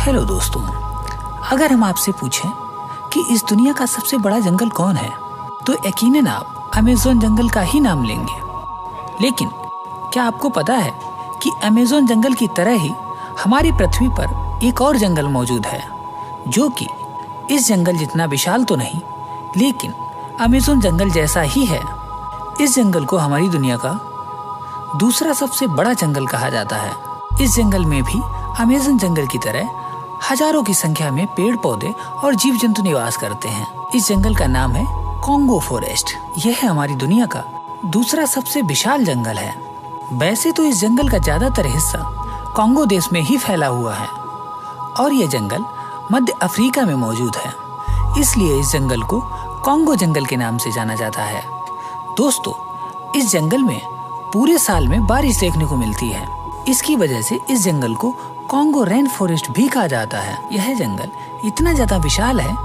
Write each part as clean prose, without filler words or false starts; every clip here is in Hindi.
हेलो दोस्तों, अगर हम आपसे पूछें कि इस दुनिया का सबसे बड़ा जंगल कौन है तो यकीनन आप अमेज़न जंगल का ही नाम लेंगे। लेकिन क्या आपको पता है कि अमेज़न जंगल की तरह ही हमारी पृथ्वी पर एक और जंगल मौजूद है जो कि इस जंगल जितना विशाल तो नहीं लेकिन अमेज़न जंगल जैसा ही है। इस जंगल को हमारी दुनिया का दूसरा सबसे बड़ा जंगल कहा जाता है। इस जंगल में भी अमेज़न जंगल की तरह हजारों की संख्या में पेड़ पौधे और जीव जंतु निवास करते हैं। इस जंगल का नाम है कॉन्गो फॉरेस्ट। यह है हमारी दुनिया का दूसरा सबसे विशाल जंगल है। वैसे तो इस जंगल का ज्यादातर हिस्सा कॉन्गो देश में ही फैला हुआ है और यह जंगल मध्य अफ्रीका में मौजूद है, इसलिए इस जंगल को कॉन्गो जंगल के नाम से जाना जाता है। दोस्तों, इस जंगल में पूरे साल में बारिश देखने को मिलती है। इसकी वजह से इस जंगल को कॉन्गो रेन फॉरेस्ट भी कहा जाता है। यह जंगल इतना ज्यादा विशाल है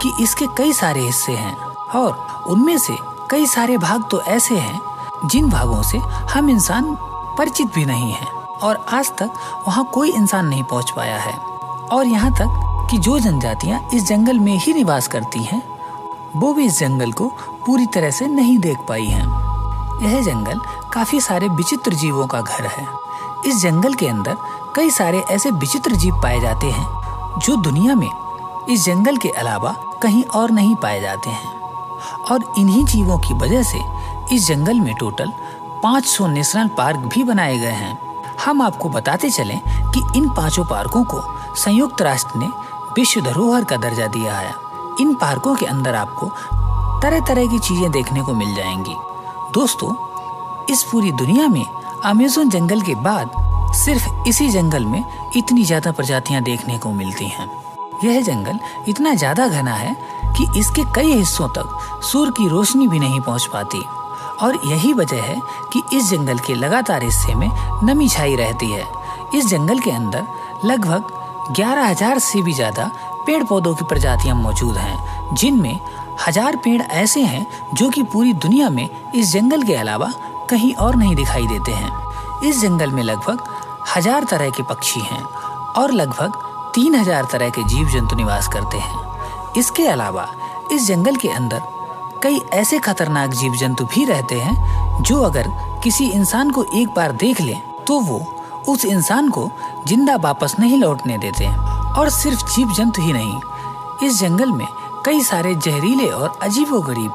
कि इसके कई सारे हिस्से हैं और उनमें से कई सारे भाग तो ऐसे हैं जिन भागों से हम इंसान परिचित भी नहीं है और आज तक वहाँ कोई इंसान नहीं पहुँच पाया है। और यहाँ तक कि जो जनजातियाँ इस जंगल में ही निवास करती हैं वो भी इस जंगल को पूरी तरह से नहीं देख पाई हैं। यह जंगल काफी सारे विचित्र जीवों का घर है। इस जंगल के अंदर कई सारे ऐसे विचित्र जीव पाए जाते हैं जो दुनिया में इस जंगल के अलावा कहीं और नहीं पाए जाते हैं और इन्हीं जीवों की वजह से इस जंगल में टोटल 500 नेशनल पार्क भी बनाए गए हैं। हम आपको बताते चलें कि इन 5 पार्कों को संयुक्त राष्ट्र ने विश्व धरोहर का दर्जा दिया है। इन पार्कों के अंदर आपको तरह तरह की चीजें देखने को मिल जाएंगी। दोस्तों, इस पूरी दुनिया में अमेज़न जंगल के बाद सिर्फ इसी जंगल में इतनी ज्यादा प्रजातियां देखने को मिलती हैं। यह जंगल इतना ज्यादा घना है कि इसके कई हिस्सों तक सूर्य की रोशनी भी नहीं पहुंच पाती और यही वजह है कि इस जंगल के लगातार हिस्से में नमी छाई रहती है। इस जंगल के अंदर लगभग 11,000 से भी ज्यादा पेड़ पौधों की प्रजातियां मौजूद हैं, जिनमें 1000 पेड़ ऐसे हैं जो कि पूरी दुनिया में इस जंगल के अलावा कहीं और नहीं दिखाई देते हैं। इस जंगल में लगभग 1000 तरह के पक्षी हैं और लगभग 3000 तरह के जीव जंतु निवास करते हैं। इसके अलावा इस जंगल के अंदर कई ऐसे खतरनाक जीव जंतु भी रहते हैं जो अगर किसी इंसान को एक बार देख लें तो वो उस इंसान को जिंदा वापस नहीं लौटने देते। और सिर्फ जीव जंतु ही नहीं, इस जंगल में कई सारे जहरीले और अजीबोगरीब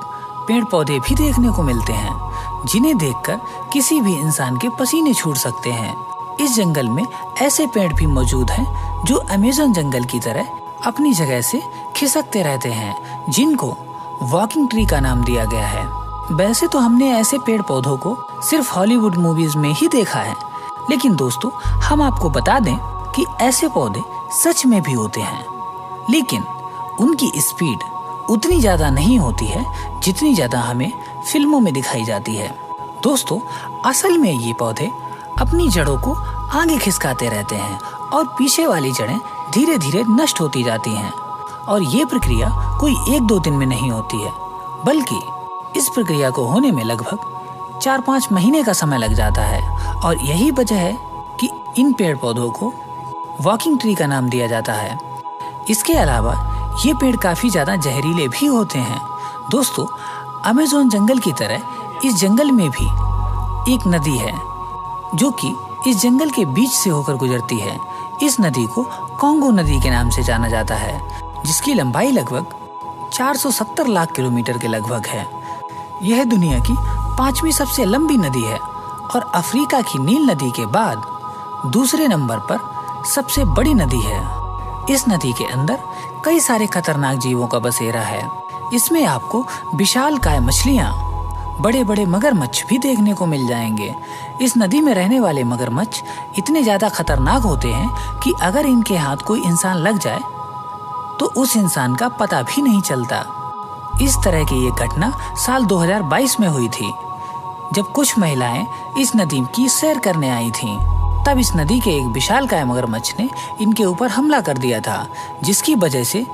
पेड़ पौधे भी देखने को मिलते हैं जिन्हें देखकर किसी भी इंसान के पसीने छूट सकते हैं। इस जंगल में ऐसे पेड़ भी मौजूद हैं जो अमेज़न जंगल की तरह अपनी जगह से खिसकते रहते हैं, जिनको वॉकिंग ट्री का नाम दिया गया है। वैसे तो हमने ऐसे पेड़ पौधों को सिर्फ हॉलीवुड मूवीज में ही देखा है, लेकिन दोस्तों हम आपको बता दें कि ऐसे पौधे सच में भी होते हैं, लेकिन उनकी स्पीड उतनी ज्यादा नहीं होती है जितनी ज्यादा हमें फिल्मों में दिखाई जाती है। दोस्तों, असल में ये पौधे अपनी जड़ों को आगे खिसकाते रहते हैं और पीछे वाली जड़ें धीरे धीरे नष्ट होती जाती हैं और ये प्रक्रिया कोई 1-2 दिन में नहीं होती है, बल्कि इस प्रक्रिया को होने में लगभग 4-5 महीने का समय लग जाता है। और यही वजह है कि इन पेड़ पौधों को वॉकिंग ट्री का नाम दिया जाता है। इसके अलावा ये पेड़ काफी ज्यादा जहरीले भी होते हैं। दोस्तों, अमेज़न जंगल की तरह इस जंगल में भी एक नदी है जो कि इस जंगल के बीच से होकर गुजरती है। इस नदी को कॉन्गो नदी के नाम से जाना जाता है, जिसकी लंबाई लगभग 470 लाख किलोमीटर के लगभग है। यह दुनिया की 5वीं सबसे लंबी नदी है और अफ्रीका की नील नदी के बाद दूसरे नंबर पर सबसे बड़ी नदी है। इस नदी के अंदर कई सारे खतरनाक जीवों का बसेरा है। इसमें आपको विशालकाय मछलियां, बड़े बड़े मगरमच्छ भी देखने को मिल जाएंगे। इस नदी में रहने वाले मगरमच्छ इतने ज्यादा खतरनाक होते हैं कि अगर इनके हाथ कोई इंसान लग जाए तो उस इंसान का पता भी नहीं चलता। इस तरह की ये घटना साल 2022 में हुई थी, जब कुछ महिलाएं इस नदी की सैर करने आई थीं। तब इस नदी के एक विशालकाय मगरमच्छ ने इनके ऊपर हमला कर दिया था, जिसकी वजह से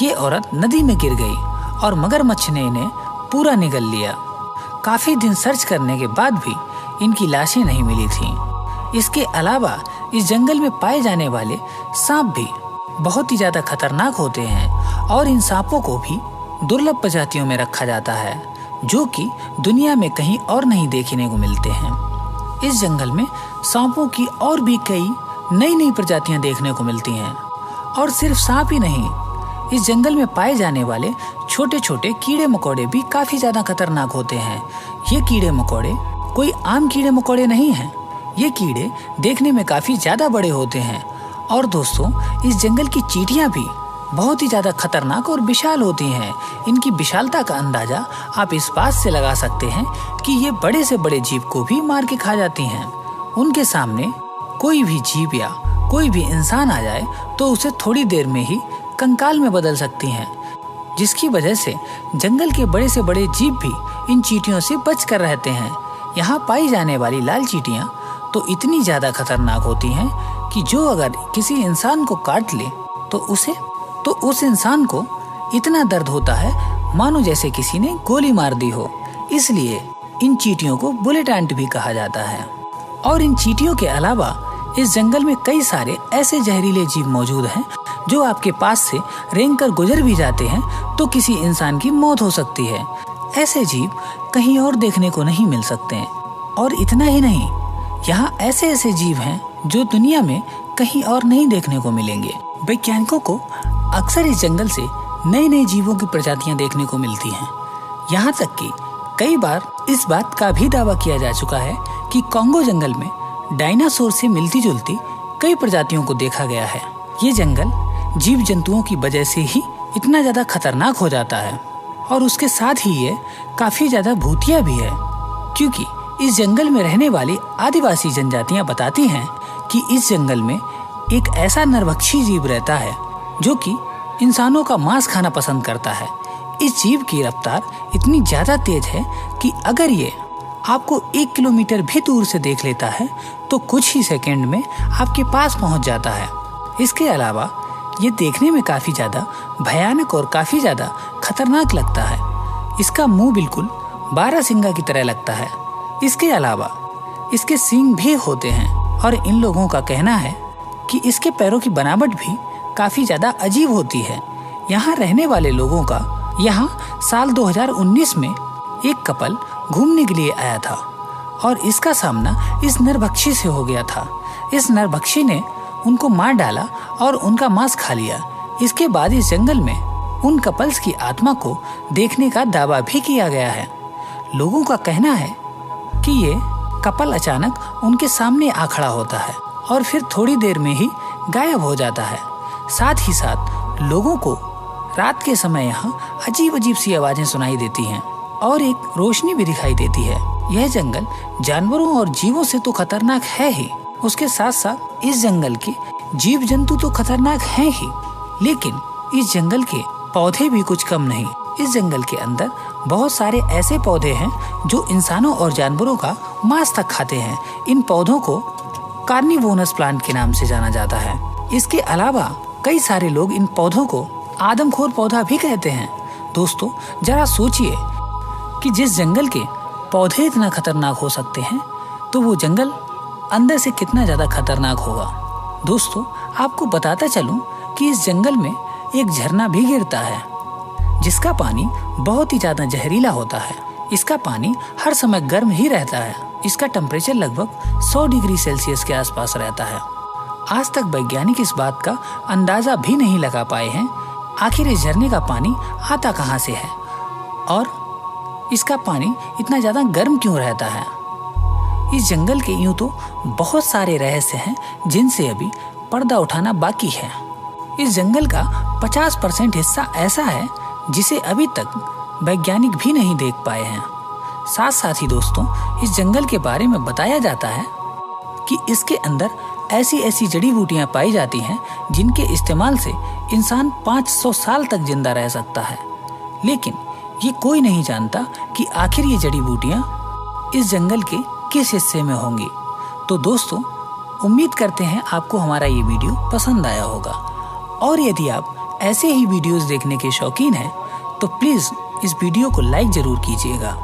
ये औरत नदी में गिर गई और मगरमच्छ ने इन्हें पूरा निगल लिया। काफी दिन सर्च करने के बाद भी इनकी लाशें नहीं मिली थीं। इसके अलावा इस जंगल में पाए जाने वाले सांप भी बहुत ही ज्यादा खतरनाक होते हैं और इन सांपों को भी दुर्लभ प्रजातियों में रखा जाता है, जो कि दुनिया में कहीं और नहीं देखने को मिलते हैं। इस जंगल में सांपों की और भी कई नई नई प्रजातियां देखने को मिलती हैं। और सिर्फ सांप ही नहीं, इस जंगल में पाए जाने वाले छोटे छोटे कीड़े मकोड़े भी काफी ज्यादा खतरनाक होते हैं। ये कीड़े मकोड़े कोई आम कीड़े मकोड़े नहीं हैं। ये कीड़े देखने में काफी ज्यादा बड़े होते हैं। और दोस्तों, इस जंगल की चींटियां भी बहुत ही ज्यादा खतरनाक और विशाल होती हैं। इनकी विशालता का अंदाजा आप इस बात से लगा सकते हैं कि ये बड़े से बड़े जीव को भी मार के खा जाती हैं। उनके सामने कोई भी जीव या कोई भी इंसान आ जाए तो उसे थोड़ी देर में ही कंकाल में बदल सकती हैं, जिसकी वजह से जंगल के बड़े से बड़े जीव भी इन चींटियों से बच कर रहते हैं। यहाँ पाई जाने वाली लाल चींटियाँ तो इतनी ज्यादा खतरनाक होती हैं कि जो अगर किसी इंसान को काट ले तो उस इंसान को इतना दर्द होता है मानो जैसे किसी ने गोली मार दी हो। इसलिए इन चींटियों को बुलेट एंट भी कहा जाता है। और इन चींटियों के अलावा इस जंगल में कई सारे ऐसे जहरीले जीव मौजूद हैं जो आपके पास से रेंग कर गुजर भी जाते हैं तो किसी इंसान की मौत हो सकती है। ऐसे जीव कहीं और देखने को नहीं मिल सकते हैं। और इतना ही नहीं, यहाँ ऐसे ऐसे जीव हैं जो दुनिया में कहीं और नहीं देखने को मिलेंगे। वैज्ञानिकों को अक्सर इस जंगल से नए नए जीवों की प्रजातियां देखने को मिलती हैं। यहाँ तक कि कई बार इस बात का भी दावा किया जा चुका है कि कॉन्गो जंगल में डायनासोर से मिलती जुलती कई प्रजातियों को देखा गया है। ये जंगल जीव जंतुओं की वजह से ही इतना ज्यादा खतरनाक हो जाता है। और उसके साथ ही ये काफी ज्यादा भूतिया भी है, क्योंकि इस जंगल में रहने वाली आदिवासी जनजातियां बताती हैं कि इस जंगल में एक ऐसा नरभक्षी जीव रहता है जो कि इंसानों का मांस खाना पसंद करता है। इस जीव की रफ्तार इतनी ज्यादा तेज है कि अगर ये आपको 1 किलोमीटर भी दूर से देख लेता है तो कुछ ही सेकंड में आपके पास पहुंच जाता है। इसके अलावा ये देखने में काफी ज्यादा भयानक और काफी ज्यादा खतरनाक लगता है। इसका मुंह बिल्कुल बारहसिंगा की तरह लगता है। इसके अलावा इसके सींग भी होते हैं और इन लोगों का कहना है कि इसके पैरों की बनावट भी काफी ज्यादा अजीब होती है। यहाँ रहने वाले लोगों का यहाँ साल 2019 में एक कपल घूमने के लिए आया था और इसका सामना इस नरभक्षी से हो गया था। इस नरभक्षी ने उनको मार डाला और उनका मांस खा लिया। इसके बाद इस जंगल में उन कपल्स की आत्मा को देखने का दावा भी किया गया है। लोगों का कहना है कि ये कपल अचानक उनके सामने आ खड़ा होता है और फिर थोड़ी देर में ही गायब हो जाता है। साथ ही साथ लोगों को रात के समय यहाँ अजीब अजीब सी आवाजें सुनाई देती हैं और एक रोशनी भी दिखाई देती है। यह जंगल जानवरों और जीवों से तो खतरनाक है ही, उसके साथ साथ इस जंगल के जीव जंतु तो खतरनाक हैं ही, लेकिन इस जंगल के पौधे भी कुछ कम नहीं। इस जंगल के अंदर बहुत सारे ऐसे पौधे हैं जो इंसानों और जानवरों का मांस तक खाते हैं। इन पौधों को कार्निवोरस प्लांट के नाम से जाना जाता है। इसके अलावा कई सारे लोग इन पौधों को आदमखोर पौधा भी कहते हैं। दोस्तों, जरा सोचिए कि जिस जंगल के पौधे इतना खतरनाक हो सकते हैं तो वो जंगल अंदर से कितना ज्यादा खतरनाक होगा। दोस्तों, आपको बताता चलूं कि इस जंगल में एक झरना भी गिरता है जिसका पानी बहुत ही ज्यादा जहरीला होता है। इसका पानी हर समय गर्म ही रहता है। इसका टेम्परेचर लगभग 100 डिग्री सेल्सियस के आसपास रहता है। आज तक वैज्ञानिक इस बात का अंदाजा भी नहीं लगा पाए हैं आखिर इस झरने का पानी आता कहाँ से है और इसका पानी इतना ज्यादा गर्म क्यों रहता है। इस जंगल के यूं तो बहुत सारे रहस्य हैं जिनसे अभी पर्दा उठाना बाकी है। इस जंगल का 50% हिस्सा ऐसा है जिसे अभी तक वैज्ञानिक भी नहीं देख पाए हैं। साथ साथ ही दोस्तों, इस जंगल के बारे में बताया जाता है कि इसके अंदर ऐसी ऐसी जड़ी बूटियां पाई जाती हैं जिनके इस्तेमाल से इंसान 500 साल तक जिंदा रह सकता है। लेकिन ये कोई नहीं जानता कि आखिर ये जड़ी बूटियां इस जंगल के किस हिस्से में होंगी। तो दोस्तों, उम्मीद करते हैं आपको हमारा ये वीडियो पसंद आया होगा और यदि आप ऐसे ही वीडियोस देखने के शौकीन हैं तो प्लीज इस वीडियो को लाइक जरूर कीजिएगा।